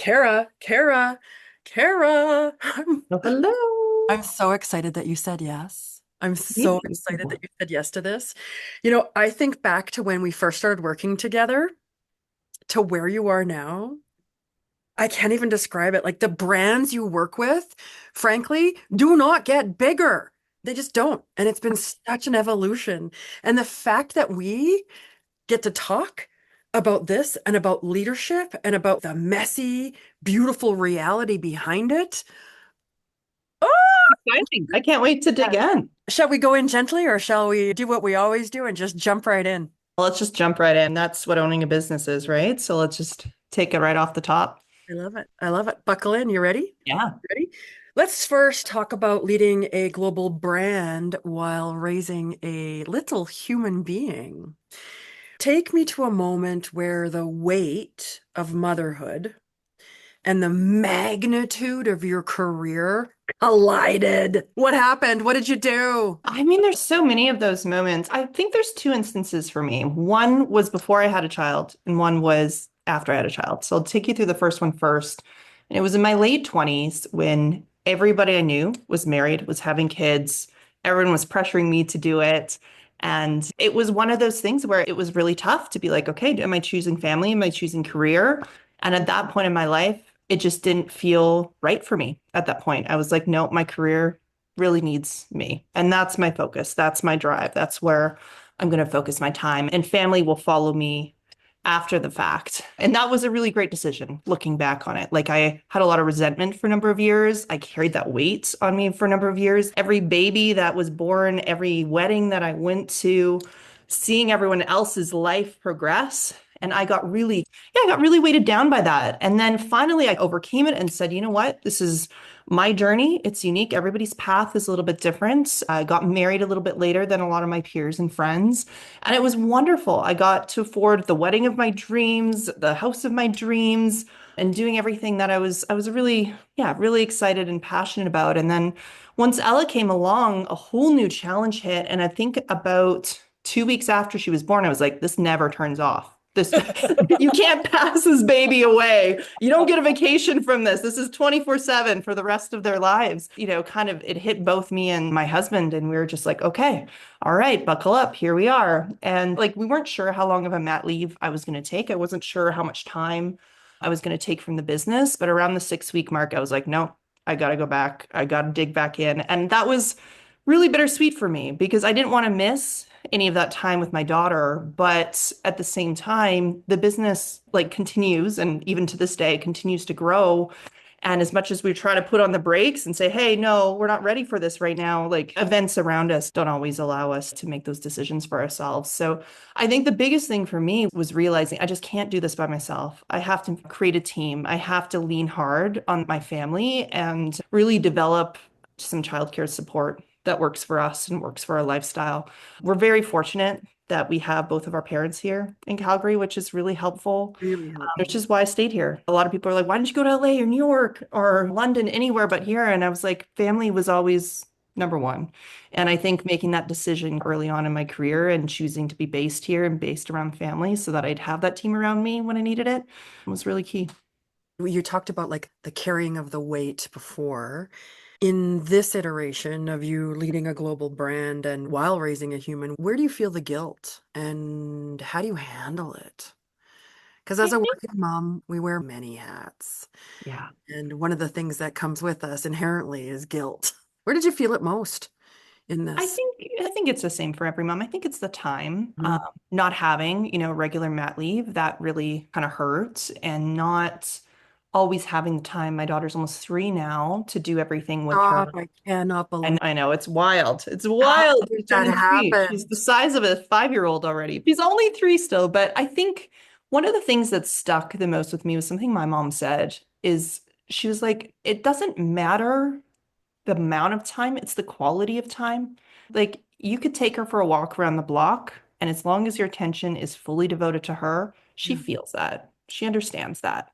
Kara. Oh, hello. I'm so excited that you said yes. I'm Me so excited that too. you said yes to this. I think back to when we first started working together to where you are now. I can't even describe it. Like the brands you work with, frankly, do not get bigger. They just don't. And it's been such an evolution. And the fact that we get to talk about this and about leadership and about the messy, beautiful reality behind it. Exciting. I can't wait to dig in. Shall we go in gently or shall we do what we always do and just jump right in? Well, let's just jump right in. That's what owning a business is, right? So let's just take it right off the top. I love it. I love it. Buckle in. You ready? Yeah. Ready? Let's first talk about leading a global brand while raising a little human being. Take me to a moment where the weight of motherhood and the magnitude of your career collided. What happened? What did you do? I mean, there's so many of those moments. I think there's two instances for me. One was before I had a child, and one was after I had a child. So I'll take you through the first one first. And it was in my late 20s when everybody I knew was married, was having kids. Everyone was pressuring me to do it. And it was one of those things where it was really tough to be like, okay, am I choosing family? Am I choosing career? And at that point in my life, it just didn't feel right for me at that point. I was like, no, my career really needs me. And that's my focus. That's my drive. That's where I'm going to focus my time. And family will follow me after the fact. And that was a really great decision looking back on it. Like I had a lot of resentment for a number of years. I carried that weight on me for a number of years. Every baby that was born, every wedding that I went to, seeing everyone else's life progress. And I got really weighted down by that. And then finally I overcame it and said, you know what? This is my journey. It's unique. Everybody's path is a little bit different. I got married a little bit later than a lot of my peers and friends, and it was wonderful. I got to afford the wedding of my dreams, the house of my dreams, and doing everything that I was really, yeah, really excited and passionate about. And then once Ella came along, a whole new challenge hit. And I think about 2 weeks after she was born, I was like, this never turns off. This you can't pass this baby away. You don't get a vacation from this. This is 24/7 for the rest of their lives. Kind of it hit both me and my husband, and we were just like, okay, all right, buckle up. Here we are. And like we weren't sure how long of a mat leave I was going to take. I wasn't sure how much time I was going to take from the business, but around the 6 week mark, I was like, no, I got to go back. I got to dig back in. And that was really bittersweet for me because I didn't want to miss any of that time with my daughter, but at the same time the business like continues and even to this day continues to grow. And as much as we try to put on the brakes and say, hey, no, we're not ready for this right now, like events around us don't always allow us to make those decisions for ourselves. So I think the biggest thing for me was realizing I just can't do this by myself. I have to create a team. I have to lean hard on my family and really develop some childcare support that works for us and works for our lifestyle. We're very fortunate that we have both of our parents here in Calgary, which is really helpful, Really which helpful. is why I stayed here. A lot of people are like, why didn't you go to LA or New York or London, anywhere but here? And I was like, family was always number one. And I think making that decision early on in my career and choosing to be based here and based around family so that I'd have that team around me when I needed it was really key. You talked about like the carrying of the weight before. In this iteration of you leading a global brand and while raising a human, where do you feel the guilt and how do you handle it? Because I as a think, working mom, we wear many hats. yeah. And one of the things that comes with us inherently is guilt. Where did you feel it most in I this? think I think it's the same for every mom. I think it's the time, Mhm. not having, regular mat leave that really kind of hurts, and not always having the time. My daughter's almost 3 now to do everything with her. Stop, I cannot And believe I know it's wild. It's how wild. did She's that turning 3. She's happen? the size of a 5-year-old already. She's only 3 still, but I think one of the things that stuck the most with me was something my mom said is she was like, it doesn't matter the amount of time, it's the quality of time. Like you could take her for a walk around the block, and as long as your attention is fully devoted to her, she Yeah. feels that. She understands that.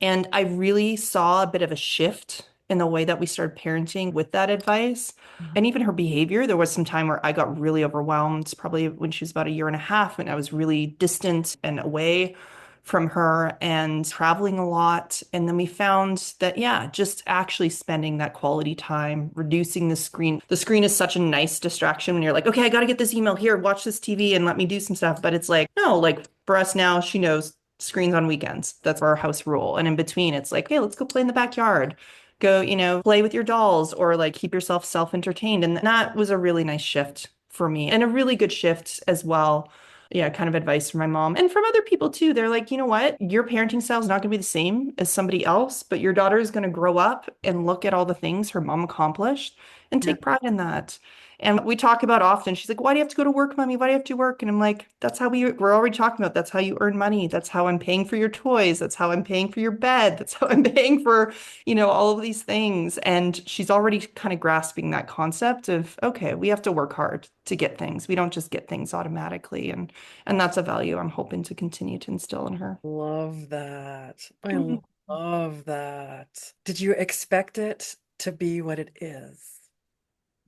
And I really saw a bit of a shift in the way that we started parenting with that advice. Mhm. And even her behavior, there was some time where I got really overwhelmed, probably when she was about a year and a half, and I was really distant and away. from her and traveling a lot. And then we found that, yeah, just actually spending that quality time, reducing the screen. The screen is such a nice distraction when you're like, okay, I got to get this email here, watch this TV and let me do some stuff. But it's like, no, like for us now, she knows screens on weekends. That's our house rule. And in between, it's like, hey, let's go play in the backyard. Go, play with your dolls or like keep yourself self-entertained. And that was a really nice shift for me and a really good shift as well. Yeah, kind of advice from my mom and from other people too. They're like, you know what? Your parenting style is not going to be the same as somebody else, but your daughter is going to grow up and look at all the things her mom accomplished and Yeah. take pride in that. And we talk about often, she's like, why do you have to go to work, mommy? Why do you have to work? And I'm like, that's how we're already talking about. That's how you earn money. That's how I'm paying for your toys. That's how I'm paying for your bed. That's how I'm paying for, all of these things. And she's already kind of grasping that concept of, okay, we have to work hard to get things. We don't just get things automatically. And that's a value I'm hoping to continue to instill in her. Love that. I Mhm. love that. Did you expect it to be what it is?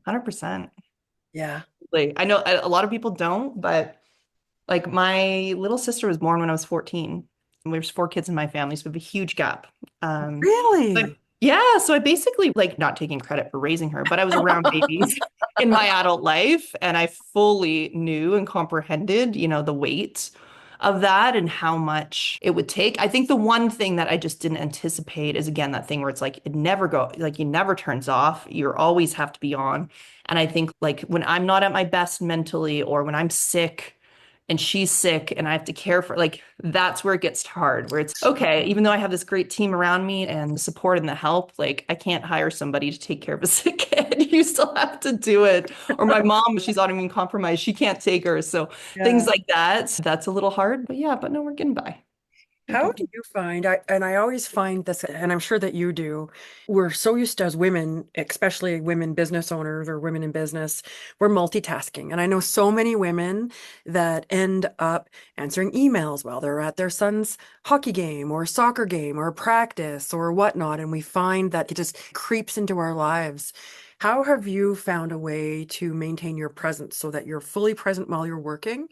100%. Yeah. Like, I know a lot of people don't, but like my little sister was born when I was 14. And there's four kids in my family, so we have a huge gap. But Really? yeah, so I basically like not taking credit for raising her, but I was around babies in my adult life and I fully knew and comprehended, the weight of that and how much it would take. I think the one thing that I just didn't anticipate is again that thing where it's like it never go like you never turns off. You always have to be on. And I think like when I'm not at my best mentally or when I'm sick and she's sick and I have to care for like that's where it gets hard where it's okay even though I have this great team around me and the support and the help like I can't hire somebody to take care of a sick kid you still have to do it or my mom she's autoimmune compromised she can't take her so things Yeah. like that's a little hard but yeah but no we're getting by we're How getting do you find, and I always find this, and I'm sure that you do, we're so used to as women, especially women business owners or women in business, we're multitasking. And I know so many women that end up answering emails while they're at their son's hockey game or soccer game or practice or whatnot. And we find that it just creeps into our lives. How have you found a way to maintain your presence so that you're fully present while you're working?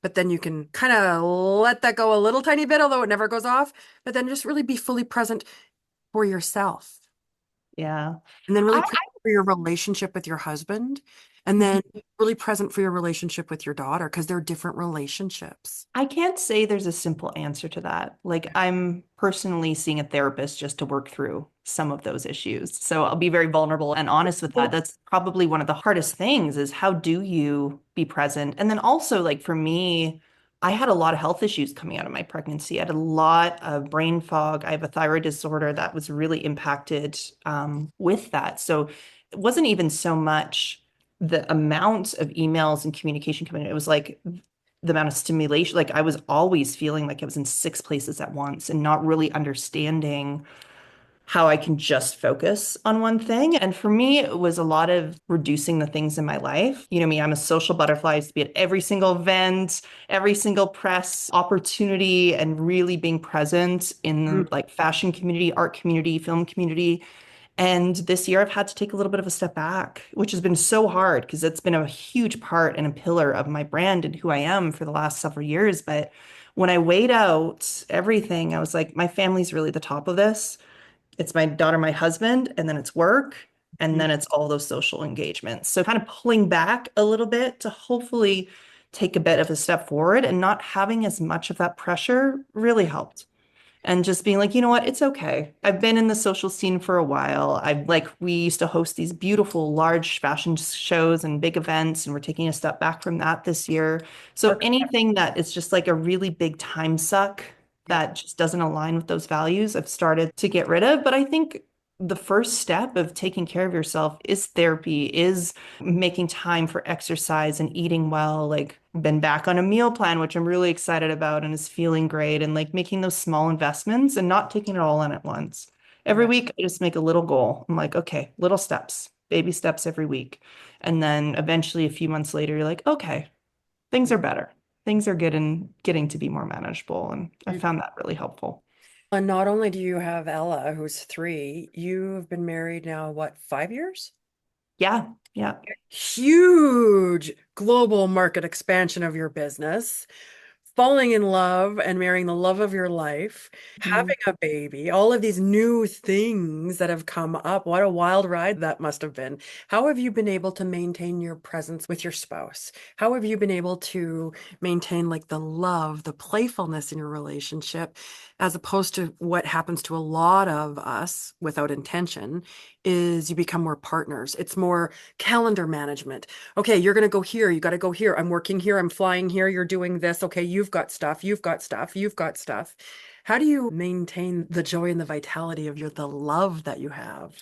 But then you can kind of let that go a little tiny bit, although it never goes off, but then just really be fully present for yourself. yeah And then really I present for your relationship with your husband, and then really present for your relationship with your daughter, because they're different relationships. I can't say there's a simple answer to that. Like, I'm personally seeing a therapist just to work through some of those issues. So I'll be very vulnerable and honest with that. Well, That's probably one of the hardest things is how do you be present? And then also, like, for me, I had a lot of health issues coming out of my pregnancy. I had a lot of brain fog. I have a thyroid disorder that was really impacted with that. So it wasn't even so much the amount of emails and communication coming in. It was like the amount of stimulation. Like I was always feeling like I was in six places at once and not really understanding how I can just focus on one thing. And for me, it was a lot of reducing the things in my life. You know me, I'm a social butterfly. I used to be at every single event, every single press opportunity, and really being present in mm, like fashion community, art community, film community. And this year, I've had to take a little bit of a step back, which has been so hard because it's been a huge part and a pillar of my brand and who I am for the last several years. But when I weighed out everything, I was like, my family's really the top of this. It's my daughter, my husband, and then it's work, and mm, then it's all those social engagements. So kind of pulling back a little bit to hopefully take a bit of a step forward and not having as much of that pressure really helped and just being like, you know what, it's okay. I've been in the social scene for a while. I've like, we used to host these beautiful large fashion shows and big events, and we're taking a step back from that this year. So okay. anything that is just like a really big time suck Yeah. that just doesn't align with those values, I've started to get rid of. But I think the first step of taking care of yourself is therapy, is making time for exercise and eating well. Like, been back on a meal plan, which I'm really excited about and is feeling great. And like making those small investments and not taking it all in at once. Every Yeah. week, I just make a little goal. I'm like, okay, little steps, baby steps every week. And then eventually, a few months later, you're like, okay, things Yeah. are better. Things are getting to be more manageable. And I You- found that really helpful. And not only do you have Ella, who's 3, you've been married now, what, 5 years? Yeah. Yeah. Huge global market expansion of your business. falling in love and marrying the love of your life, Mhm. having a baby, all of these new things that have come up. What a wild ride that must have been. How have you been able to maintain your presence with your spouse? How have you been able to maintain like the love, the playfulness in your relationship, as opposed to what happens to a lot of us without intention, is you become more partners. It's more calendar management. Okay, you're going to go here. You got to go here. I'm working here. I'm flying here. You're doing this. Okay, you've got stuff. You've got stuff. You've got stuff. How do you maintain the joy and the vitality of the love that you have?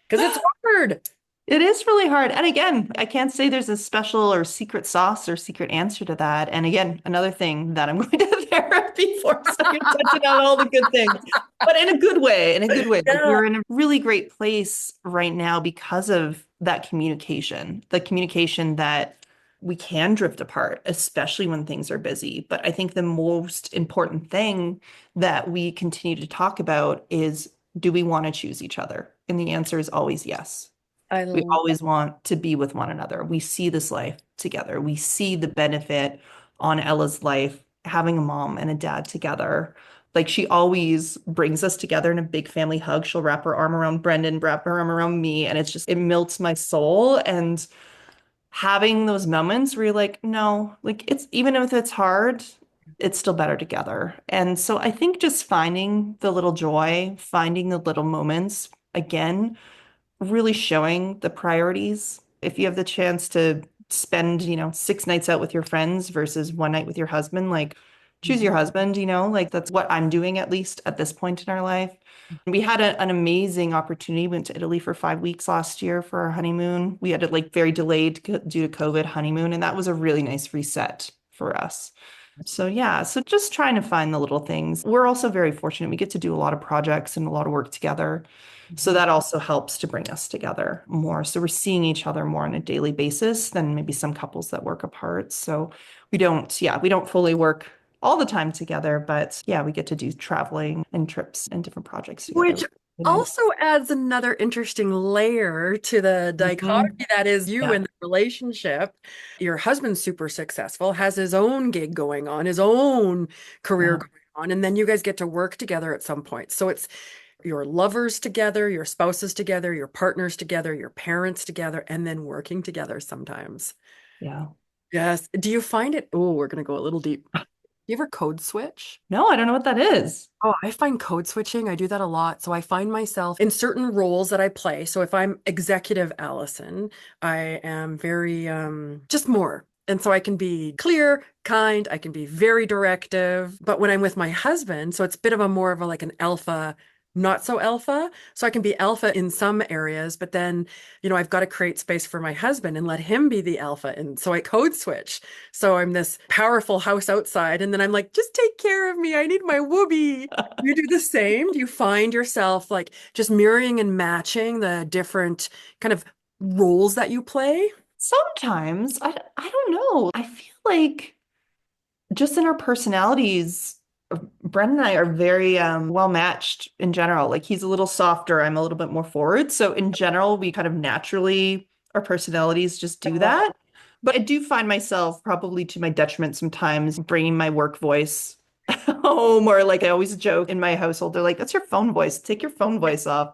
Because it's hard. It is really hard. And again, I can't say there's a special or secret sauce or secret answer to that. And again, another thing that I'm going to therapy for, so you're touching on all the good things, but in a good way, in a good way. Like Yeah, we're in a really great place right now because of that communication, the communication that we can drift apart, especially when things are busy. But I think the most important thing that we continue to talk about is, do we want to choose each other? And the answer is always yes. I We love always want to be with one another. We see this life together. We see the benefit on Ella's life, having a mom and a dad together. Like she always brings us together in a big family hug. She'll wrap her arm around Brendan, wrap her arm around me, and it's just, it melts my soul. And having those moments where you're like, no, like it's, even if it's hard, it's still better together. And so I think just finding the little joy, finding the little moments, again, really showing the priorities. If you have the chance to spend, 6 nights out with your friends versus one night with your husband, like choose it. your husband, like that's what I'm doing at least at this point in our life. We had an amazing opportunity. We went to Italy for 5 weeks last year for our honeymoon. We had it like very delayed due to COVID honeymoon, and that was a really nice reset for us. So yeah, so just trying to find the little things. We're also very fortunate. We get to do a lot of projects and a lot of work together. So Mhm. that also helps to bring us together more. So we're seeing each other more on a daily basis than maybe some couples that work apart. So we don't fully work all the time together, but yeah, we get to do traveling and trips and different projects together. Which Which is nice. also adds another interesting layer to the Mhm. dichotomy that is you Yeah. in the relationship. Your husband's super successful, has his own gig going on, his own career Yeah. going on, and then you guys get to work together at some point. So it's your lovers together, your spouses together, your partners together, your parents together, and then working together sometimes. Yeah. Yes. Do you find it? Oh, we're going to go a little deep. Do you ever code switch? No, I don't know what that is. Oh, I find code switching, I do that a lot. So I find myself in certain roles that I play. So if I'm executive Allison, I am very just more. And so I can be clear, kind, I can be very directive. But when I'm with my husband, so it's a bit of a more of a like an alpha, not so alpha. So I can be alpha in some areas, but then, I've got to create space for my husband and let him be the alpha. And so I code switch. So I'm this powerful house outside, and then I'm like, just take care of me. I need my whoopee. You do the same? Do you find yourself like just mirroring and matching the different kind of roles that you play? Sometimes I don't know. I feel like just in our personalities, Brendan and I are very well matched in general. Like he's a little softer, I'm a little bit more forward. So in general, we kind of naturally, our personalities just do that. But I do find myself probably to my detriment sometimes bringing my work voice home, or like I always joke in my household, they're like, that's your phone voice. Take your phone voice off.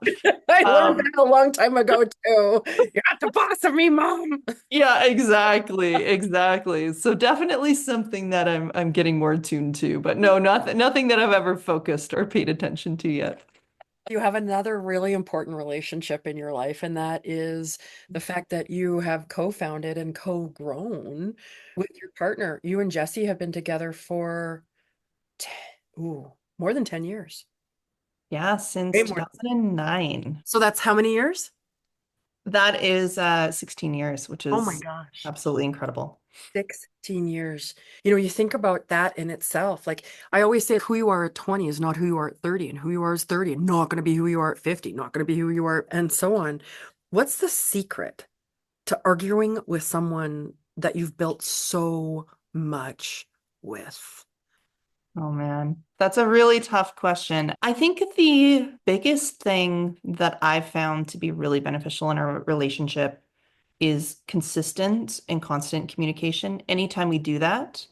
I learned Um, that a long time ago too. You're not the boss of me, mom. Yeah, exactly, exactly. So definitely something that I'm getting more attuned to, but no, nothing that I've ever focused or paid attention to yet. You have another really important relationship in your life, and that is the fact that you have co-founded and co-grown with your partner. You and Jesse have been together for 10, more than 10 years. Yeah, Way since more. 2009. So that's how many years? That is 16 years, which Oh my is gosh. absolutely incredible. 16 years. You think about that in itself. Like I always say, who you are at 20 is not who you are at 30, and who you are at 30, not going to be who you are at 50, not going to be who you are, and so on. What's the secret to arguing with someone that you've built so much with? Oh man, that's a really tough question. I think the biggest thing that I've found to be really beneficial in our relationship is consistent and constant communication. Anytime we do that,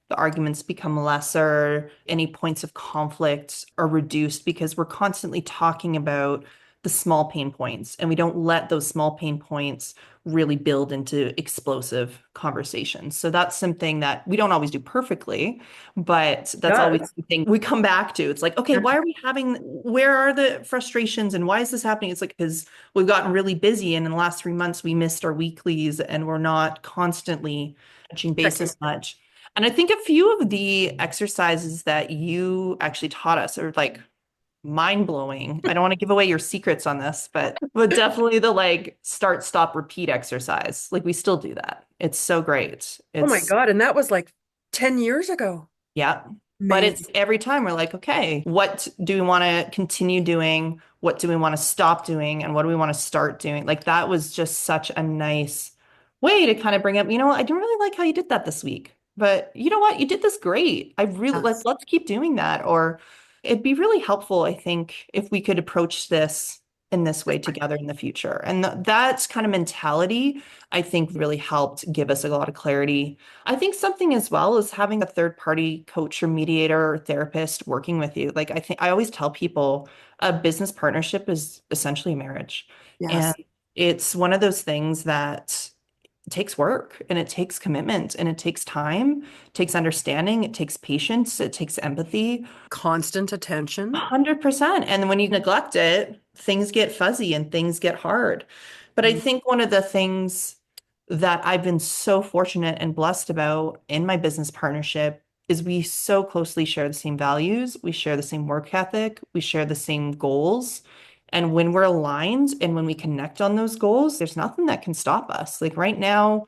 The arguments become lesser. Any points of conflict are reduced because we're constantly talking about the small pain points and we don't let those small pain points really build into explosive conversations. So that's something that we don't always do perfectly, but that's Does. always something we come back to. It's like, okay, why are we having, where are the frustrations and why is this happening? It's like, because we've gotten really busy and in the last 3 months we missed our weeklies and we're not constantly touching base Checking. as much. And I think a few of the exercises that you actually taught us are like mind blowing. I don't want to give away your secrets on this, but definitely the like start, stop, repeat exercise. Like we still do that. It's so great. Oh my It's God. And that was like 10 years ago. yeah. But Amazing. it's every time we're like, okay, what do we want to continue doing? What do we want to stop doing? And what do we want to start doing? Like that was just such a nice way to kind of bring up, you know, I didn't really like how you did that this week. But you know what? You did this great. I really Yes. let's keep doing that. Or it'd be really helpful, I think, if we could approach this in this way together in the future. And that kind of mentality, I think, really helped give us a lot of clarity. I think something as well is having a third party coach or mediator or therapist working with you. Like I think I always tell people a business partnership is essentially a marriage. And Yes. it's one of those things that takes work and it takes commitment and it takes time, it takes understanding, it takes patience, it takes empathy. Constant attention. 100%. And when you neglect it, things get fuzzy and things get hard. But I Mm. think one of the things that I've been so fortunate and blessed about in my business partnership is we so closely share the same values, we share the same work ethic, we share the same goals. And when we're aligned and when we connect on those goals, there's nothing that can stop us. Like right now,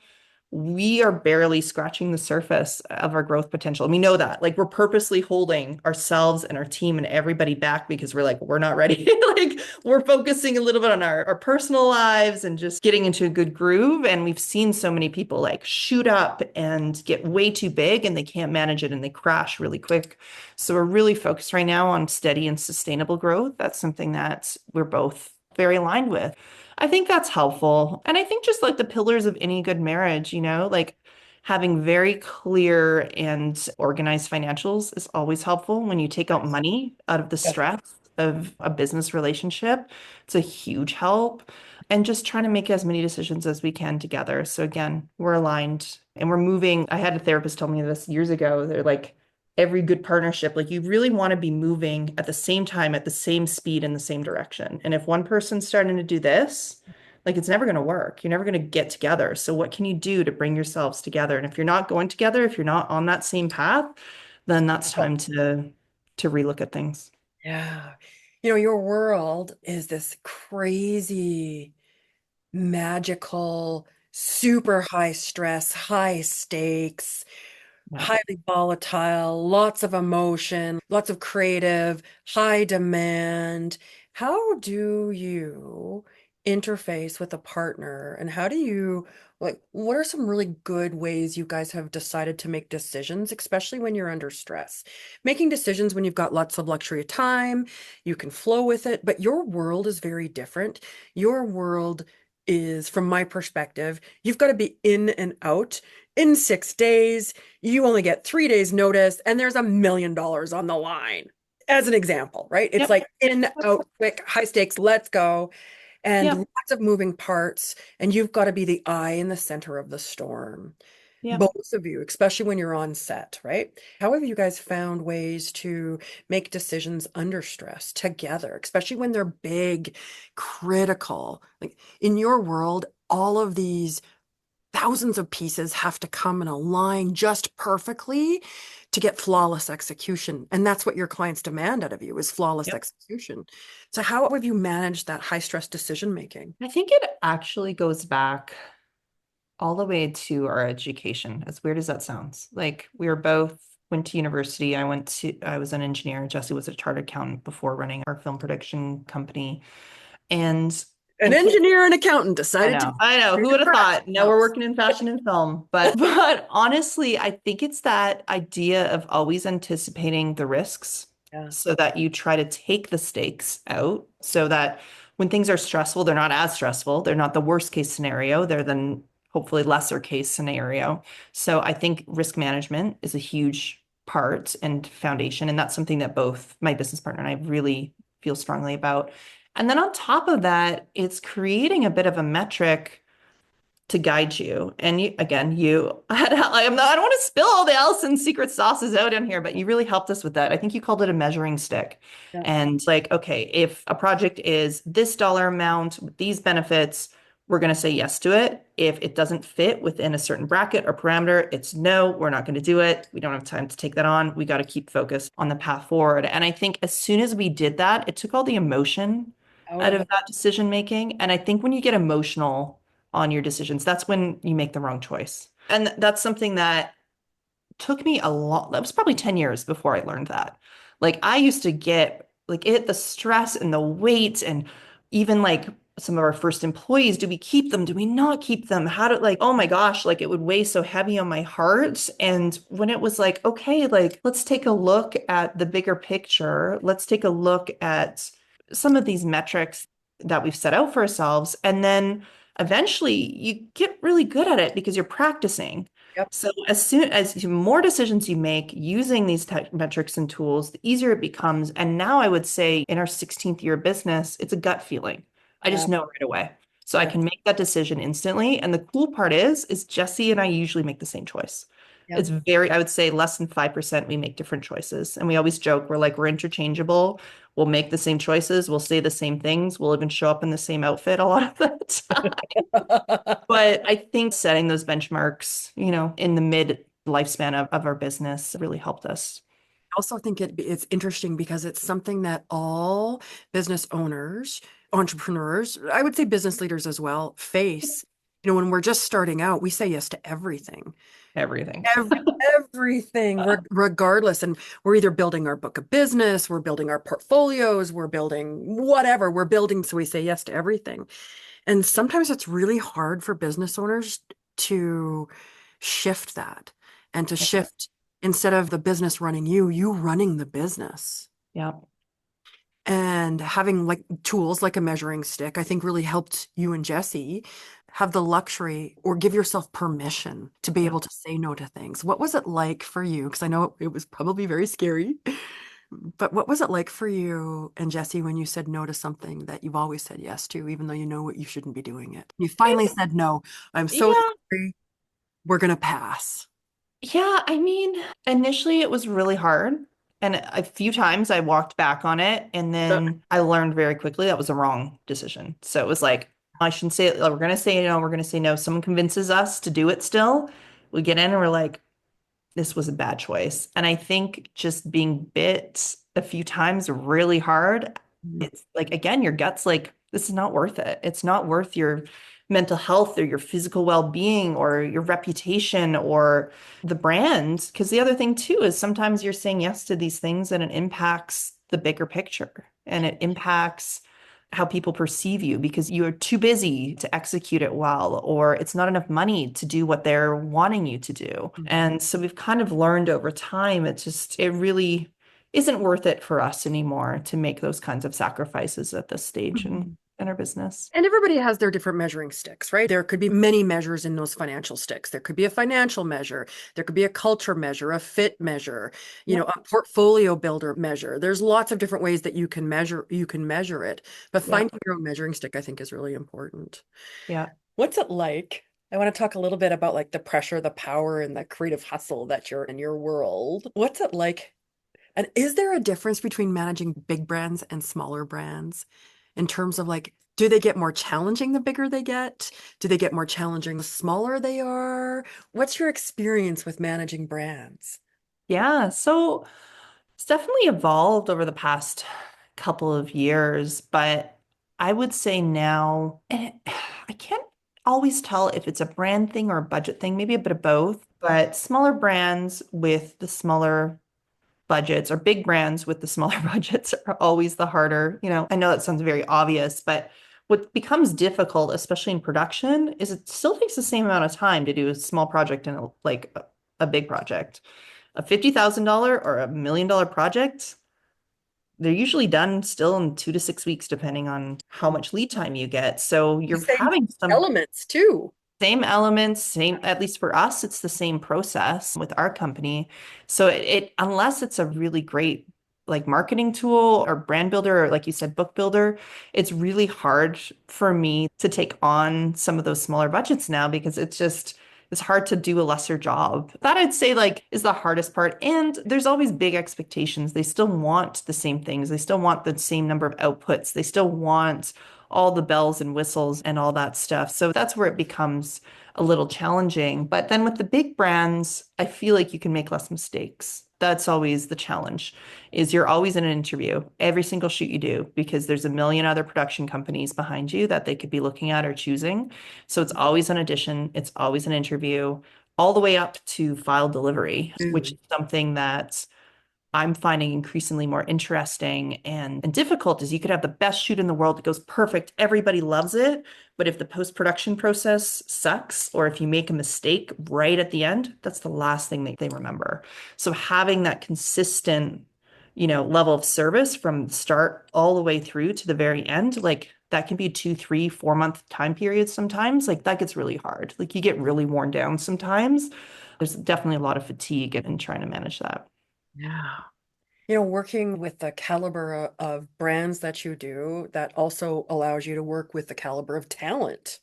we are barely scratching the surface of our growth potential. And we know that. Like we're purposely holding ourselves and our team and everybody back because we're like, we're not ready. Like we're focusing a little bit on our personal lives and just getting into a good groove. And we've seen so many people like shoot up and get way too big and they can't manage it and they crash really quick. So we're really focused right now on steady and sustainable growth. That's something that we're both very aligned with. I think that's helpful. And I think just like the pillars of any good marriage, you know, like having very clear and organized financials is always helpful when you take out Yes. money out of the Yes. stress of a business relationship. It's a huge help. And just trying to make as many decisions as we can together. So again, we're aligned and we're moving. I had a therapist tell me this years ago. They're like, every good partnership, like you really want to be moving at the same time, at the same speed in the same direction. And if one person's starting to do this, like it's never going to work. You're never going to get together. So what can you do to bring yourselves together? And if you're not going together, if you're not on that same path, then that's time to relook at things. Yeah. Your world is this crazy, magical, super high stress, high stakes, Yeah. highly volatile, lots of emotion, lots of creative, high demand. How do you interface with a partner and how do you what are some really good ways you guys have decided to make decisions, especially when you're under stress? Making decisions when you've got lots of luxury of time, you can flow with it, but your world is very different. Your world is, from my perspective, you've got to be in and out in 6 days. You only get 3 days notice and there's $1 million on the line, as an example, right? It's Yep. like in, out, quick, high stakes, let's go, and Yep. lots of moving parts, and you've got to be the eye in the center of the storm. Yep. Both of you, especially when you're on set, right? How have you guys found ways to make decisions under stress together, especially when they're big, critical? Like in your world, all of these thousands of pieces have to come and align just perfectly to get flawless execution. And that's what your clients demand out of you is flawless Yep. execution. So how have you managed that high stress decision making? I think it actually goes back all the way to our education, as weird as that sounds. Like we were both went to university. I was an engineer. Jesse was a chartered accountant before running our film production company. And An in case engineer and accountant decided to I know, do who your would have craft thought? Now we're house. working in fashion and film. But honestly, I think it's that idea of always anticipating the risks Yeah. so that you try to take the stakes out so that when things are stressful, they're not as stressful. They're not the worst case scenario. They're the hopefully lesser case scenario. So I think risk management is a huge part and foundation. And that's something that both my business partner and I really feel strongly about. And then on top of that, it's creating a bit of a metric to guide you. And you, again, you, I'm not, I don't want to spill all the Allison's secret sauces out in here, but you really helped us with that. I think you called it a measuring stick. Yeah. And like, okay, if a project is this dollar amount with these benefits, we're going to say yes to it. If it doesn't fit within a certain bracket or parameter, it's no, we're not going to do it. We don't have time to take that on. We got to keep focused on the path forward. And I think as soon as we did that, it took all the emotion Out out of of it. that decision making. And I think when you get emotional on your decisions, that's when you make the wrong choice. And that's something that took me a lot. That was probably 10 years before I learned that. Like I used to get like it, the stress and the weight, and even like some of our first employees, do we keep them? Do we not keep them? How do like, oh my gosh, like it would weigh so heavy on my heart. And when it was like, okay, like let's take a look at the bigger picture. Let's take a look at some of these metrics that we've set out for ourselves. And then eventually you get really good at it because you're practicing. Yep. So as soon as the more decisions you make using these tech metrics and tools, the easier it becomes. And now I would say in our 16th year of business, it's a gut feeling. I Yeah. just know right away. So I Yeah. can make that decision instantly. And the cool part is Jesse and I usually make the same choice. Yep. It's very, I would say less than 5% we make different choices. And we always joke, we're like, we're interchangeable. We'll make the same choices. We'll say the same things. We'll even show up in the same outfit a lot of the time. But I think setting those benchmarks, in the mid lifespan of our business really helped us. Also think it's interesting because it's something that all business owners, entrepreneurs, I would say business leaders as well, face. When we're just starting out, we say yes to everything. Everything. Ev- Everything, regardless. And we're either building our book of business, we're building our portfolios, we're building whatever we're building. So we say yes to everything. And sometimes it's really hard for business owners to shift that and to shift instead of the business running you, you running the business. Yeah. And having like tools like a measuring stick, I think really helped you and Jesse have the luxury or give yourself permission to be Yeah. able to say no to things. What was it like for you? Because I know it was probably very scary, but what was it like for you and Jesse when you said no to something that you've always said yes to, even though you know what you shouldn't be doing it? You finally said no. I'm so Yeah. sorry. We're gonna pass. Yeah. I mean, initially it was really hard. And a few times I walked back on it. And then I learned very quickly that was a wrong decision. So it was like, I shouldn't say it. We're going to say no. We're going to say no. Someone convinces us to do it still. We get in and we're like, this was a bad choice. And I think just being bit a few times really hard, Mhm. it's like, again, your gut's like, this is not worth it. It's not worth your mental health or your physical well-being or your reputation or the brand. Because the other thing too is sometimes you're saying yes to these things and it impacts the bigger picture and it impacts how people perceive you because you're too busy to execute it well, or it's not enough money to do what they're wanting you to do. And so we've kind of learned over time, it really isn't worth it for us anymore to make those kinds of sacrifices at this stage Mhm. in our business. And everybody has their different measuring sticks, right? There could be many measures in those financial sticks. There could be a financial measure, there could be a culture measure, a fit measure, Yeah. a portfolio builder measure. There's lots of different ways that you can measure it. But Yeah. finding your own measuring stick, I think, is really important. Yeah. What's it like? I want to talk a little bit about like the pressure, the power, and the creative hustle that you're in your world. What's it like? And is there a difference between managing big brands and smaller brands in terms of like, do they get more challenging the bigger they get? Do they get more challenging the smaller they are? What's your experience with managing brands? Yeah. So it's definitely evolved over the past couple of years, but I would say now, I can't always tell if it's a brand thing or a budget thing, maybe a bit of both, but smaller brands with the smaller budgets or big brands with the smaller budgets are always the harder. I know that sounds very obvious, but what becomes difficult, especially in production, is it still takes the same amount of time to do a small project and a big project. A $50,000 or $1 million project, they're usually done still in 2 to 6 weeks, depending on how much lead time you get. So You you're say having some, elements too. Same elements, same, at least for us, it's the same process with our company. So unless it's a really great like marketing tool or brand builder, or like you said, book builder, it's really hard for me to take on some of those smaller budgets now because it's hard to do a lesser job. That I'd say like is the hardest part. And there's always big expectations. They still want the same things. They still want the same number of outputs. They still want all the bells and whistles and all that stuff. So that's where it becomes a little challenging. But then with the big brands, I feel like you can make less mistakes. That's always the challenge, is you're always in an interview, every single shoot you do, because there's a million other production companies behind you that they could be looking at or choosing. So it's always an audition, it's always an interview, all the way up to file delivery, which Really? is something that I'm finding increasingly more interesting and difficult is you could have the best shoot in the world that goes perfect. Everybody loves it. But if the post-production process sucks, or if you make a mistake right at the end, that's the last thing they remember. So having that consistent, level of service from the start all the way through to the very end, like that can be a 2, 3, 4 month time period sometimes. Like that gets really hard. Like you get really worn down sometimes. There's definitely a lot of fatigue in trying to manage that. Yeah. Working with the caliber of brands that you do, that also allows you to work with the caliber of talent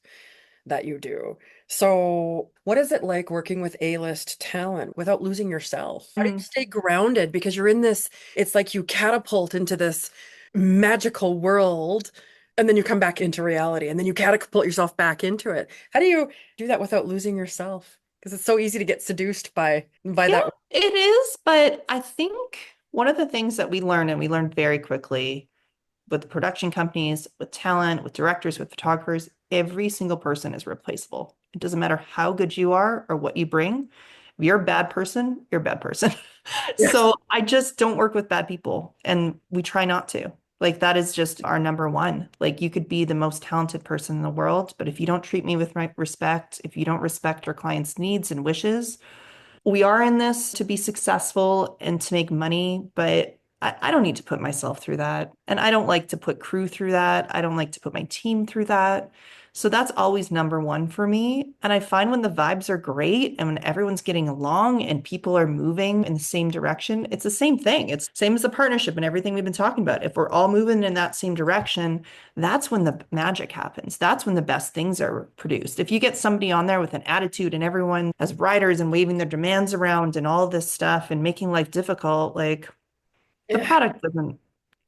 that you do. So, what is it like working with A-list talent without losing yourself? How do you Mm. stay grounded? Because you're in this, it's like you catapult into this magical world and then you come back into reality and then you catapult yourself back into it. How do you do that without losing yourself? Because it's so easy to get seduced by Yeah, that. it is, but I think one of the things that we learned, and we learned very quickly with the production companies, with talent, with directors, with photographers, every single person is replaceable. It doesn't matter how good you are or what you bring. If you're a bad person, you're a bad person. Yes. So I just don't work with bad people, and we try not to. Like that is just our number one. Like you could be the most talented person in the world, but if you don't treat me with my respect, if you don't respect our clients' needs and wishes, we are in this to be successful and to make money, but I don't need to put myself through that. And I don't like to put crew through that. I don't like to put my team through that. So that's always number one for me. And I find when the vibes are great and when everyone's getting along and people are moving in the same direction, it's the same thing. It's same as a partnership and everything we've been talking about. If we're all moving in that same direction, that's when the magic happens. That's when the best things are produced. If you get somebody on there with an attitude and everyone has riders and waving their demands around and all this stuff and making life difficult, like the Yeah. product isn't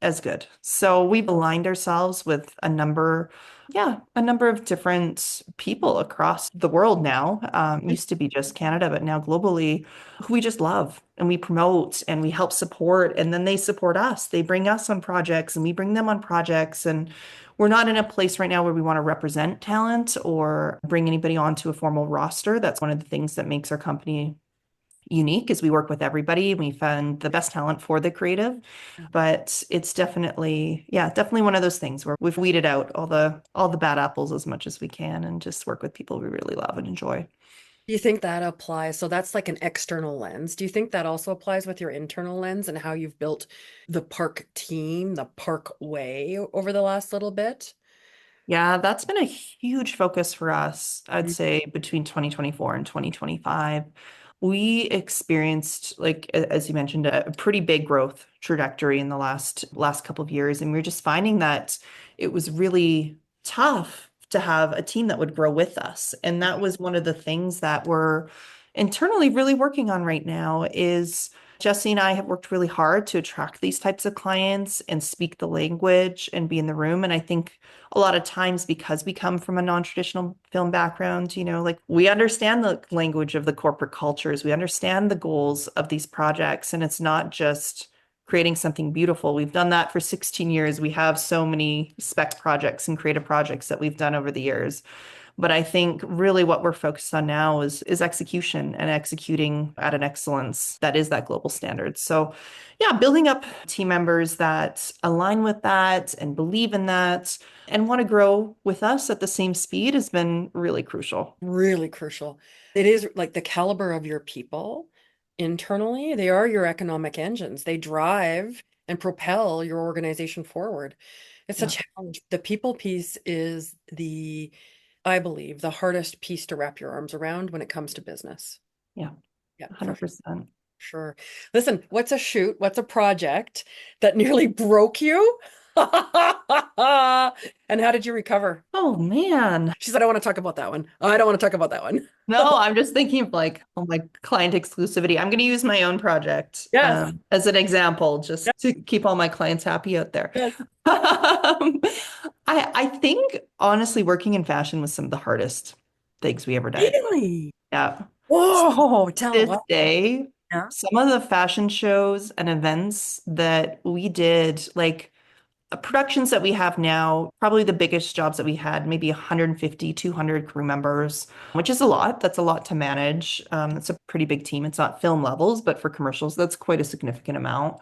as good. So we've aligned ourselves with a number of different people across the world now. Used to be just Canada, but now globally, who we just love and we promote and we help support. And then they support us. They bring us on projects and we bring them on projects. And we're not in a place right now where we want to represent talent or bring anybody onto a formal roster. That's one of the things that makes our company unique is we work with everybody. We find the best talent for the creative, but it's definitely, yeah, definitely one of those things where we've weeded out all the bad apples as much as we can and just work with people we really love and enjoy. Do you think that applies? So that's like an external lens. Do you think that also applies with your internal lens and how you've built the park team, the park way over the last little bit? Yeah, that's been a huge focus for us, I'd say between 2024 and 2025. We experienced, like as you mentioned, a pretty big growth trajectory in the last couple of years, and we are just finding that it was really tough to have a team that would grow with us. And that was one of the things that we're internally really working on right now is Jesse and I have worked really hard to attract these types of clients and speak the language and be in the room. And I think a lot of times because we come from a non-traditional film background, like we understand the language of the corporate cultures, we understand the goals of these projects, and it's not just creating something beautiful. We've done that for 16 years. We have so many spec projects and creative projects that we've done over the years. But I think really what we're focused on now is execution and executing at an excellence that is that global standard. So yeah, building up team members that align with that and believe in that and want to grow with us at the same speed has been really crucial. Really crucial. It is like the caliber of your people internally, they are your economic engines. They drive and propel your organization forward. It's a Yeah. challenge. The people piece is the I believe, the hardest piece to wrap your arms around when it comes to business. Yeah, Yeah, for 100%. sure. Listen, what's a shoot? What's a project that nearly broke you? And how did you recover? Oh man. She said, I want to talk about that one. I don't want to talk about that one. No, I'm just thinking of like, oh my client exclusivity. I'm going to use my own project Yes. as an example, just to keep all my clients happy out there. Yes. I think honestly, working in fashion was some of the hardest things we ever did. Really? Yeah. Whoa, tell This what? day, Yeah. some of the fashion shows and events that we did, like productions that we have now, probably the biggest jobs that we had, maybe 150, 200 crew members, which is a lot. That's a lot to manage. It's a pretty big team. It's not film levels, but for commercials, that's quite a significant amount.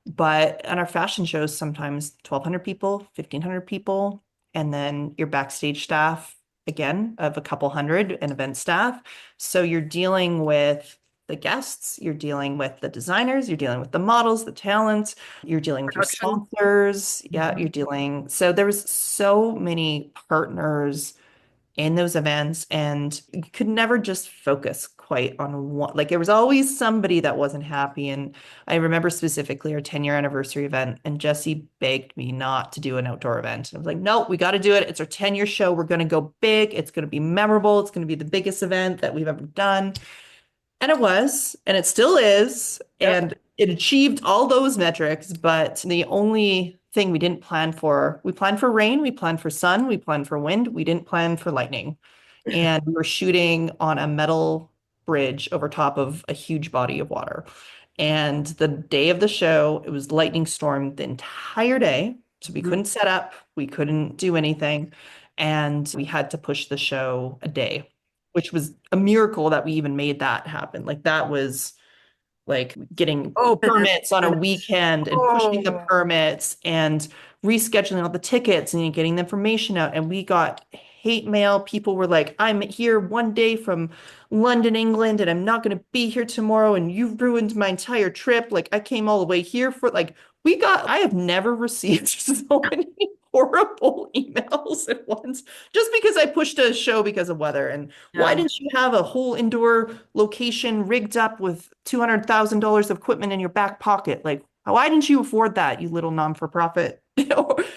But on our fashion shows, sometimes 1,200 people, 1,500 people, and then your backstage staff, again, of a couple hundred and event staff. So you're dealing with the guests, you're dealing with the designers, you're dealing with the models, the talents, you're dealing with your Production. sponsors. Yeah, Mhm. you're dealing. So there was so many partners in those events, and you could never just focus quite on one. Like there was always somebody that wasn't happy. And I remember specifically our 10-year anniversary event, and Jesse begged me not to do an outdoor event. And I was like, no, we got to do it. It's our 10-year show. We're going to go big. It's going to be memorable. It's going to be the biggest event that we've ever done. And it was, and it still is, Yep. and it achieved all those metrics. But the only thing we didn't plan for, we planned for rain, we planned for sun, we planned for wind, we didn't plan for lightning. And we were shooting on a metal bridge over top of a huge body of water. And the day of the show, it was lightning storm the entire day. So we Mhm. couldn't set up, we couldn't do anything. And we had to push the show a day, which was a miracle that we even made that happen. Like that was like getting Oh, permits on a goodness. weekend and pushing the Oh, permits and rescheduling all the tickets and getting the information out. And we got hate mail. People were like, I'm here one day from London, England, and I'm not going to be here tomorrow. And you've ruined my entire trip. Like, I came all the way here for like, I have never received so many horrible emails at once just because I pushed a show because of weather. And why yeah. didn't you have a whole indoor location rigged up with $200,000 of equipment in your back pocket? Like, why didn't you afford that, you little non-for-profit,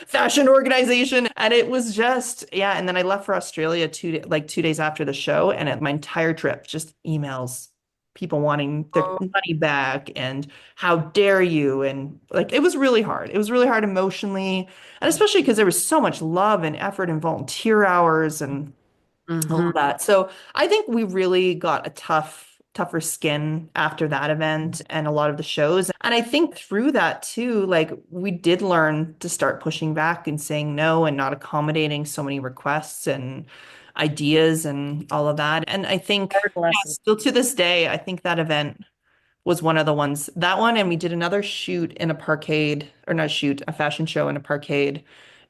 fashion organization? And it was just, yeah. And then I left for Australia like 2 days after the show, and my entire trip, just emails, people wanting their Oh, money back, and how dare you? And like, it was really hard. It was really hard emotionally, and especially because there was so much love and effort and volunteer hours and all hmm. of that. So I think we really got a tougher skin after that event and a lot of the shows. And I think through that too, like we did learn to start pushing back and saying no and not accommodating so many requests and ideas and all of that. And I think, Hard yeah, lesson. still to this day, I think that event was one of the ones, that one, and we did another shoot in a parkade, or not shoot, a fashion show in a parkade.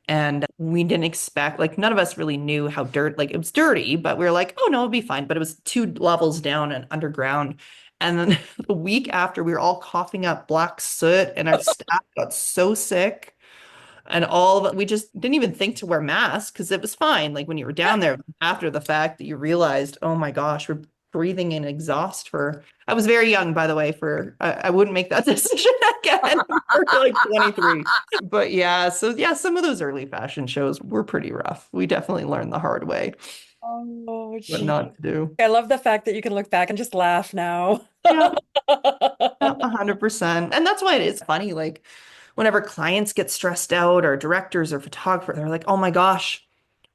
And we didn't expect, like, none of us really knew how like, it was dirty, but we were like, oh, no, it'll be fine. But it was 2 levels down and underground. And then the week after, we were all coughing up black soot, and our staff got so sick. And all of it, we just didn't even think to wear masks because it was fine. Like when you were down there after the fact that you realized, oh my gosh, we're breathing in exhaust for, I was very young, by the way, I wouldn't make that decision again for like 23. But yeah, so yeah, some of those early fashion shows were pretty rough. We definitely learned the hard way Oh, what gee. not to do. I love the fact that you can look back and just laugh now. Yeah, yeah, 100%. And that's why it is funny. Like whenever clients get stressed out or directors or photographers, they're like, oh my gosh,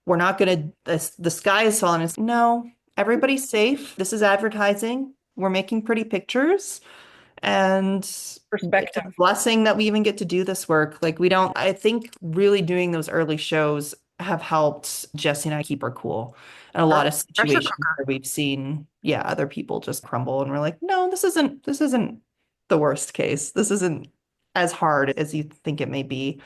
we're not going to, the sky is falling. It's, no, everybody's safe. This is advertising. We're making pretty pictures. And it's a Perspective. blessing that we even get to do this work. Like, we don't, I think really doing those early shows have helped Jesse and I keep our cool in a lot of Pressure situations cooker. where we've seen, yeah, other people just crumble. And we're like, no, this isn't the worst case. This isn't as hard as you think it may be.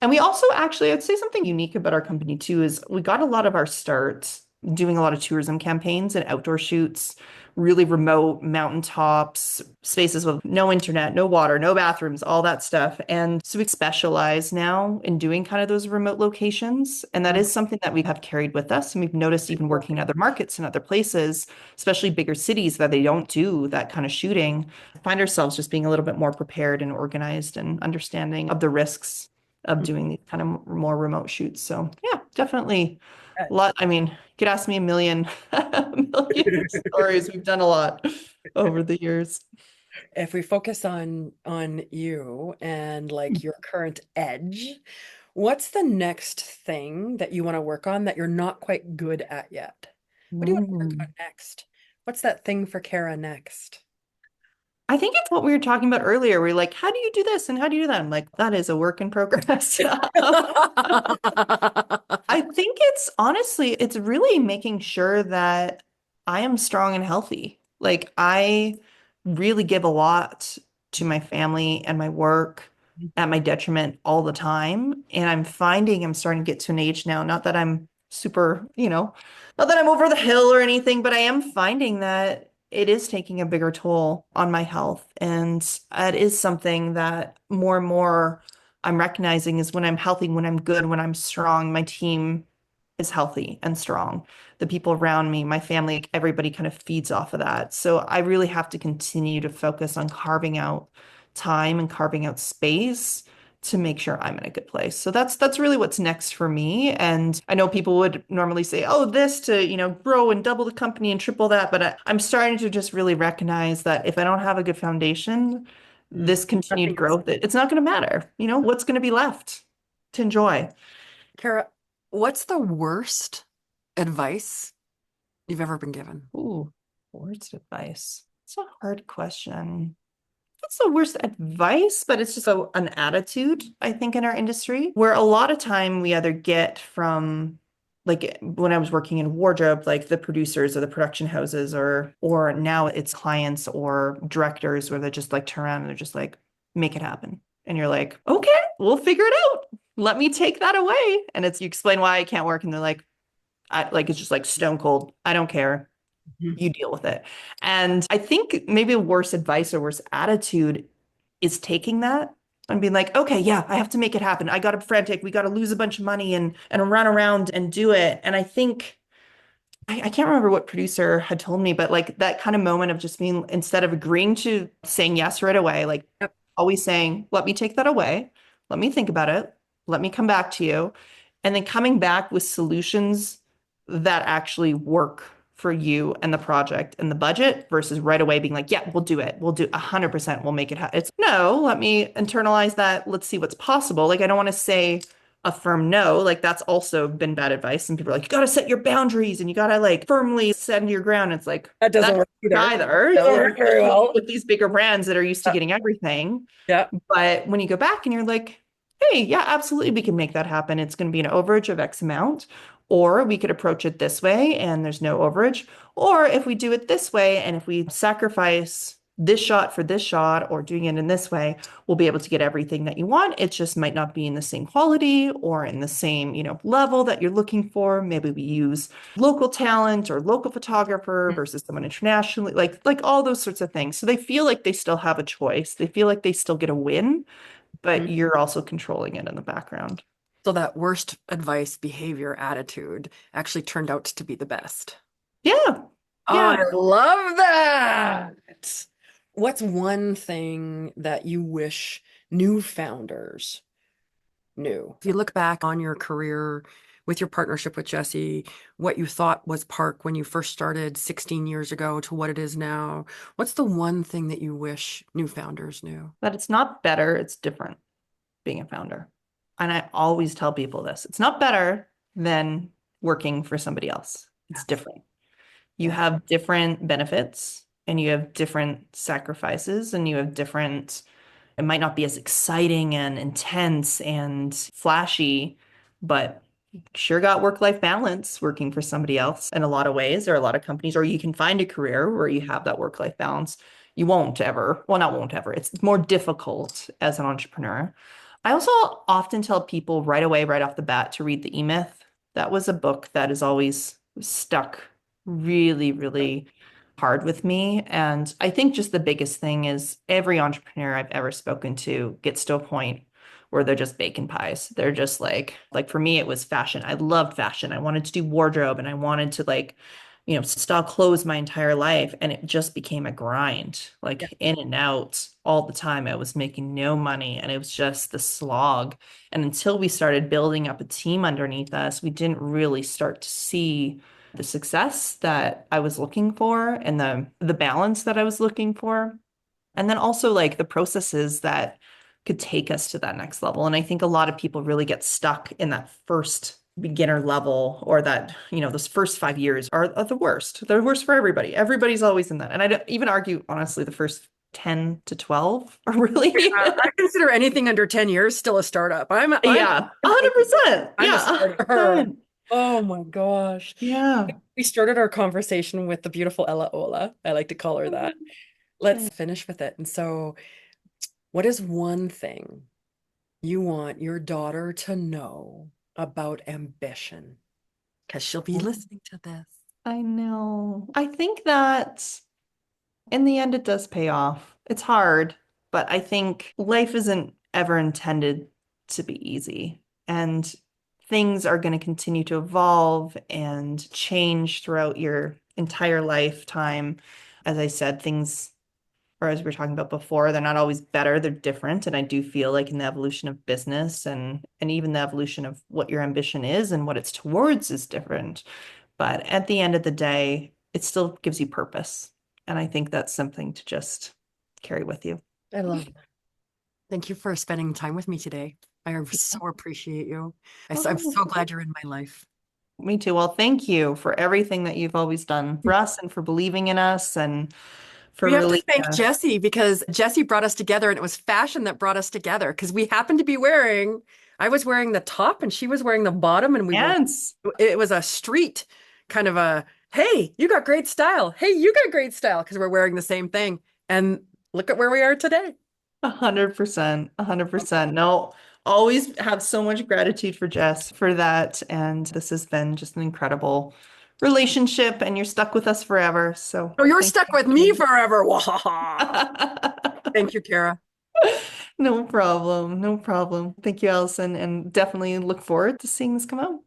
And we also actually, I'd say something unique about our company too is we got a lot of our start doing a lot of tourism campaigns and outdoor shoots really remote mountaintops, spaces with no internet, no water, no bathrooms, all that stuff. And so we specialize now in doing kind of those remote locations. And that is something that we have carried with us. And we've noticed even working in other markets and other places, especially bigger cities that they don't do that kind of shooting, find ourselves just being a little bit more prepared and organized and understanding of the risks of doing these kind of more remote shoots. So yeah, definitely a lot. I mean, you could ask me a million, a million stories. We've done a lot over the years. If we focus on you and like your current edge, what's the next thing that you want to work on that you're not quite good at yet? What do you want to work on Mm. next? What's that thing for Kara next? I think it's what we were talking about earlier. We're like, how do you do this and how do you do that? I'm like, that is a work in progress. I think it's honestly, it's really making sure that I am strong and healthy. Like, I really give a lot to my family and my work at my detriment all the time. And I'm finding I'm starting to get to an age now, not that I'm super, not that I'm over the hill or anything, but I am finding that it is taking a bigger toll on my health. And it is something that more and more I'm recognizing is when I'm healthy, when I'm good, when I'm strong, my team is healthy and strong. The people around me, my family, like, everybody kind of feeds off of that. So I really have to continue to focus on carving out time and carving out space to make sure I'm in a good place. So that's really what's next for me. And I know people would normally say, "Oh, this to, grow and double the company and triple that," but I'm starting to just really recognize that if I don't have a good foundation, Mm. this continued Nothing else. growth, it's not going to matter. What's going to be left to enjoy? Kara, what's the worst advice you've ever been given? Ooh, worst advice. It's a hard question. That's the worst advice, but it's just an attitude, I think, in our industry, where a lot of time we either get from, like when I was working in wardrobe, like the producers or the production houses, or now it's clients or directors where they just like turn around and they're just like, make it happen. And you're like, okay, we'll figure it out. Let me take that away. And it's you explain why I can't work, and they're like, it's just like stone cold. I don't care. Mhm. You deal with it. And I think maybe a worse advice or worse attitude is taking that and being like, okay, yeah, I have to make it happen. I got to frantic. We got to lose a bunch of money and run around and do it. And I think I can't remember what producer had told me, but like that kind of moment of just being instead of agreeing to saying yes right away, like Yep. always saying, let me take that away. Let me think about it. Let me come back to you. And then coming back with solutions that actually work for you and the project and the budget versus right away being like, yeah, we'll do it. We'll do 100%. We'll make it happen. It's no, let me internalize that. Let's see what's possible. Like, I don't want to say a firm no. Like, that's also been bad advice. And people are like, you got to set your boundaries and you got to like firmly stand your ground. It's like, That doesn't that's work either. either, Doesn't like, work very especially well. with these bigger brands that are used to getting everything. Yeah. But when you go back and you're like, hey, yeah, absolutely, we can make that happen. It's going to be an overage of X amount. Or we could approach it this way and there's no overage. Or if we do it this way and if we sacrifice this shot for this shot or doing it in this way, we'll be able to get everything that you want. It just might not be in the same quality or in the same, level that you're looking for. Maybe we use local talent or local photographer versus someone internationally, like all those sorts of things. So they feel like they still have a choice. They feel like they still get a win, but Mhm. you're also controlling it in the background. So that worst advice, behavior, attitude actually turned out to be the best. Yeah. Oh, Yeah. I love that. What's one thing that you wish new founders knew? If you look back on your career with your partnership with Jesse, what you thought was Park when you first started 16 years ago to what it is now, what's the one thing that you wish new founders knew? But it's not better, it's different being a founder. And I always tell people this. It's not better than working for somebody else. It's Yes. different. You Yeah. have different benefits and you have different sacrifices and you have different, it might not be as exciting and intense and flashy, but sure got work-life balance working for somebody else in a lot of ways or a lot of companies, or you can find a career where you have that work-life balance. You won't ever, well, not won't ever. It's more difficult as an entrepreneur. I also often tell people right away, right off the bat, to read The E-Myth. That was a book that has always stuck really, really. hard with me. And I think just the biggest thing is every entrepreneur I've ever spoken to gets to a point where they're just baking pies. They're just like for me, it was fashion. I loved fashion. I wanted to do wardrobe and I wanted to style clothes my entire life. And it just became a grind, Yeah. like in and out all the time. I was making no money and it was just the slog. And until we started building up a team underneath us, we didn't really start to see the success that I was looking for and the balance that I was looking for. And then also like the processes that could take us to that next level. And I think a lot of people really get stuck in that first beginner level or that, those first 5 years are the worst. They're worst for everybody. Everybody's always in that. And I don't even argue, honestly, the first 10 to 12 are really, I consider anything under 10 years still a startup. yeah, 100%. I'm a Yeah, starter. 100%. Oh my gosh. Yeah. We started our conversation with the beautiful Ella Ola. I like to call her that. Let's finish with it. And so, what is one thing you want your daughter to know about ambition? Because she'll be listening to this. I know. I think that in the end, it does pay off. It's hard, but I think life isn't ever intended to be easy. And things are going to continue to evolve and change throughout your entire lifetime. As I said, things, or as we were talking about before, they're not always better, they're different. And I do feel like in the evolution of business and even the evolution of what your ambition is and what it's towards is different. But at the end of the day, it still gives you purpose. And I think that's something to just carry with you. I love that. Thank you for spending time with me today. I so appreciate you. I'm Oh, so glad you're in my life. me too. Well, thank you for everything that you've always done for us and for believing in us and for We have to really, thank Jessie because Jessie brought us together and it was fashion that brought us together because we happened to be I was wearing the top and she was wearing the bottom and yes, it was a street kind of hey, you got great style. Hey, you got great style because we're wearing the same thing. And look at where we are today. 100%, 100%. No, always have so much gratitude for Jess for that. And this has been just an incredible relationship and you're stuck with us forever. So Oh, you're thank stuck with me you. forever. Wahaha. Thank you, Kara. No problem. No problem. Thank you, Allison, and definitely look forward to seeing this come out.